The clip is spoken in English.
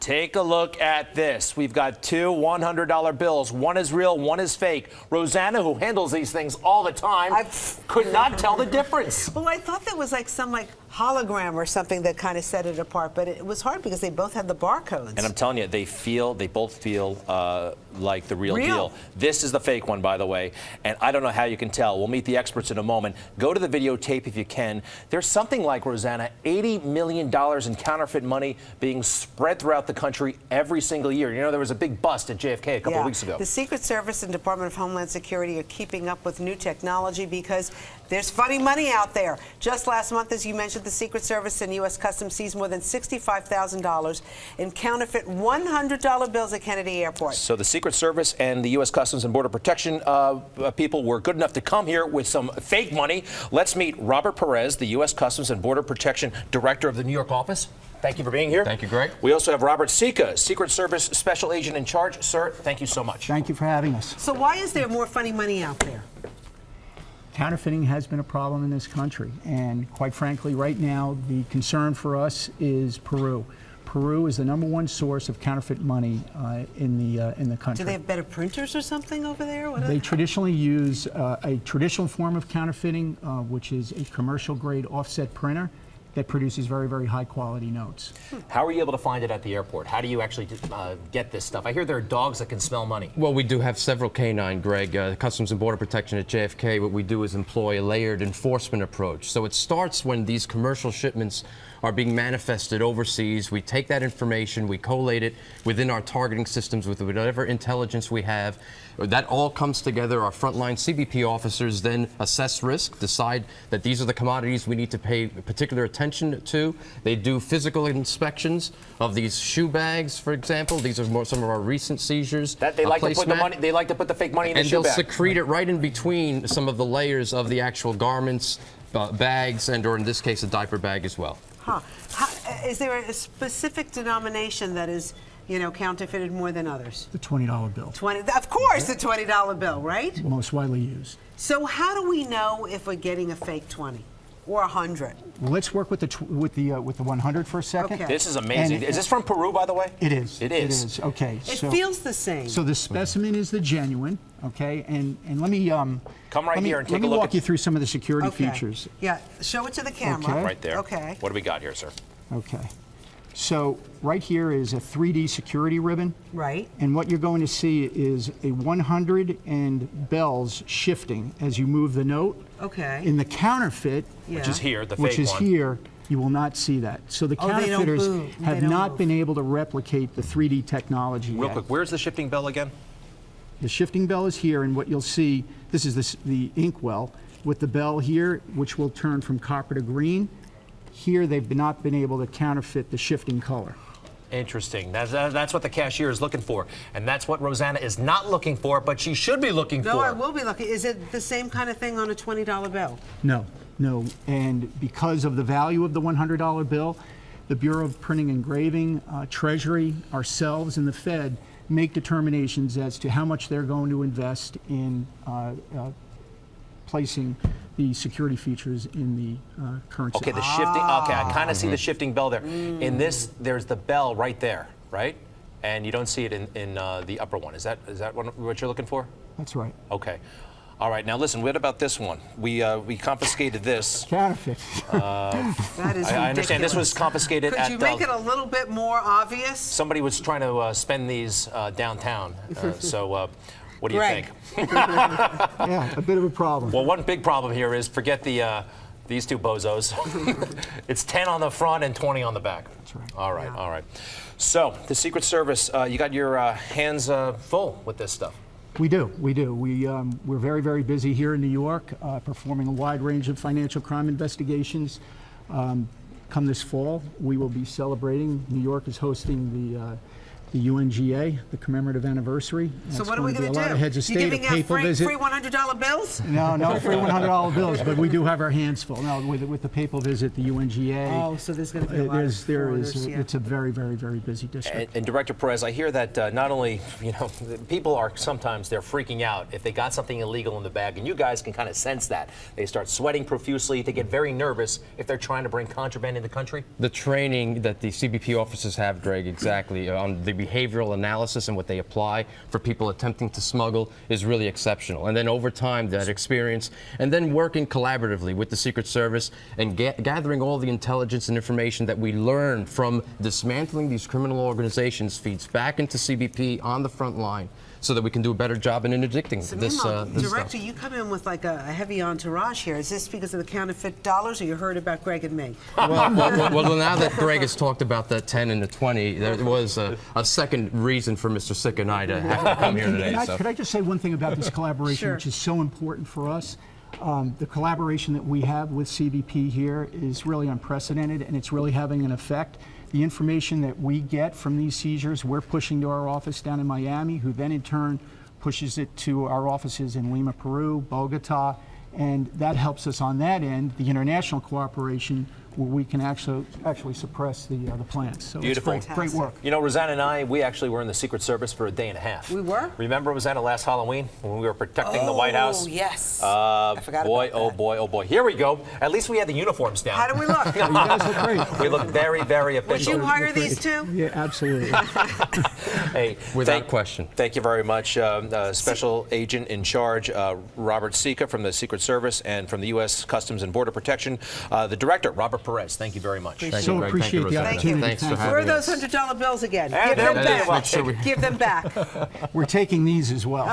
Take a look at this. We've got two $100 bills. One is real, one is fake. Rosanna, who handles these things all the time, could not tell the difference. Well, I thought that was like some hologram or something that kind of set it apart, but it was hard because they both had the barcodes. And I'm telling you, they both feel like the real deal. This is the fake one, by the way, and I don't know how you can tell. We'll meet the experts in a moment. Go to the videotape if you can. There's something like, Rosanna, $80 million in counterfeit money being spread throughout the country every single year. You know, there was a big bust at JFK a couple of weeks ago. The Secret Service and Department of Homeland Security are keeping up with new technology because there's funny money out there. Just last month, as you mentioned, the Secret Service and U.S. Customs seized more than $65,000 in counterfeit $100 bills at Kennedy Airport. So the Secret Service and the U.S. Customs and Border Protection people were good enough to come here with some fake money. Let's meet Robert Perez, the U.S. Customs and Border Protection Director of the New York office. Thank you for being here. Thank you, Greg. We also have Robert Sica, Secret Service Special Agent in charge. Sir, thank you so much. Thank you for having us. So why is there more funny money out there? Counterfeiting has been a problem in this country, and quite frankly, right now, the concern for us is Peru. Peru is the #1 source of counterfeit money in the country. Do they have better printers or something over there? They traditionally use a traditional form of counterfeiting, which is a commercial-grade offset printer that produces very, very high-quality notes. How are you able to find it at the airport? How do you actually get this stuff? I hear there are dogs that can smell money. Well, we do have several canine, Greg. Customs and Border Protection at JFK, what we do is employ a layered enforcement approach. So it starts when these commercial shipments are being manifested overseas. We take that information, we collate it within our targeting systems with whatever intelligence we have. That all comes together. Our frontline CBP officers then assess risk, decide that these are the commodities we need to pay particular attention to. They do physical inspections of these shoe bags, for example. These are some of our recent seizures. They like to put the money. They like to put the fake money in the shoe bag. And they'll secrete it right in between some of the layers of the actual garments, bags, or in this case, a diaper bag as well. Huh. Is there a specific denomination that is, counterfeited more than others? The $20 bill. Of course, the $20 bill, right? Most widely used. So how do we know if we're getting a fake 20 or 100? Well, let's work with the 100 for a second. Okay. This is amazing. Is this from Peru, by the way? It is. It is. It is. Okay. It feels the same. So the specimen is the genuine. Okay, and let me come right here and take a look. Let me walk you through some of the security features. Yeah, show it to the camera. Okay. Right there. Okay. What do we got here, sir? Okay. So right here is a 3D security ribbon. Right. And what you're going to see is a 100 and bells shifting as you move the note. Okay. In the counterfeit, which is here, the fake which is one. here, you will not see that. So the counterfeiters have not been able to replicate the 3D technology Real yet. quick, where's the shifting bell again? The shifting bell is here, and what you'll see, this is the inkwell with the bell here, which will turn from copper to green. Here, they've not been able to counterfeit the shifting color. Interesting. That's what the cashier is looking for. And that's what Rosanna is not looking for, but she should be looking for. No, I will be looking. Is it the same kind of thing on a $20 bill? No, no. And because of the value of the $100 bill, the Bureau of Printing and Engraving, Treasury, ourselves, and the Fed make determinations as to how much they're going to invest in placing the security features in the currency. Okay, the shifting. Okay, I kind of see the shifting bell there. In this, there's the bell right there, right? And you don't see it in the upper one. Is that what you're looking for? That's right. Okay. All right. Now listen. What about this one? We confiscated this. Counterfeit. That is I understand this was confiscated. Could you make it a little bit more obvious? Somebody was trying to spend these downtown. So. What do you think? Yeah, a bit of a problem. Well, one big problem here is forget these two bozos. It's 10 on the front and 20 on the back. That's right. All right, all right. So the Secret Service, you got your hands full with this stuff. We do, we do. We're very, very busy here in New York, performing a wide range of financial crime investigations. Come this fall, we will be celebrating. New York is hosting the the UNGA, the commemorative anniversary. So That's what are we going going to be a lot of heads to of do? You state, a giving out papal free visit. $100 bills? No, no free $100 bills, but we do have our hands full. No, with the papal visit, the UNGA. Oh, so there's going to be a lot of foreigners, yeah. It's a very, very, very busy district. And Director Perez, I hear that not only, people are sometimes they're freaking out if they got something illegal in the bag, and you guys can kind of sense that. They start sweating profusely. They get very nervous if they're trying to bring contraband in the country. The training that the CBP officers have, Greg, exactly, on the behavioral analysis and what they apply for people attempting to smuggle is really exceptional. And then over time, that experience, and then working collaboratively with the Secret Service and gathering all the intelligence and information that we learn from dismantling these criminal organizations feeds back into CBP on the front line so that we can do a better job in interdicting this Director, stuff. you come in with like a heavy entourage here. Is this because of the counterfeit dollars, or you heard about Greg and me? Well, now that Greg has talked about the 10 and the 20, there was a second reason for Mr. Sica and I to have to come here today. Could I just say one thing about this collaboration, Sure. which is so important for us? The collaboration that we have with CBP here is really unprecedented, and it's really having an effect. The information that we get from these seizures, we're pushing to our office down in Miami, who then in turn pushes it to our offices in Lima, Peru, Bogota, and that helps us on that end. The international cooperation, where we can actually suppress the plants. So Beautiful. It's great work. Rosanna and I, we actually were in the Secret Service for a day and a half. We were? Remember, Rosanna, last Halloween when we were protecting the White House? Oh, yes. I forgot boy, about oh that. boy, oh boy. Here we go. At least we had the uniforms down. How do we look? You guys look great. We look very, very Would official. you hire these two? Yeah, absolutely. Hey, Without question. Thank you very much, Special Agent in Charge Robert Sica from the Secret Service and from the U.S. Customs and Border Protection. The Director, Robert Perez, thank you very much. Thank So you, Greg. Thank you, appreciate the Rosanna. opportunity. Thanks for Thank you. having Where are us. those $100 bills again? And Give them there they back. are. Make sure we- Give them back. We're taking these as well.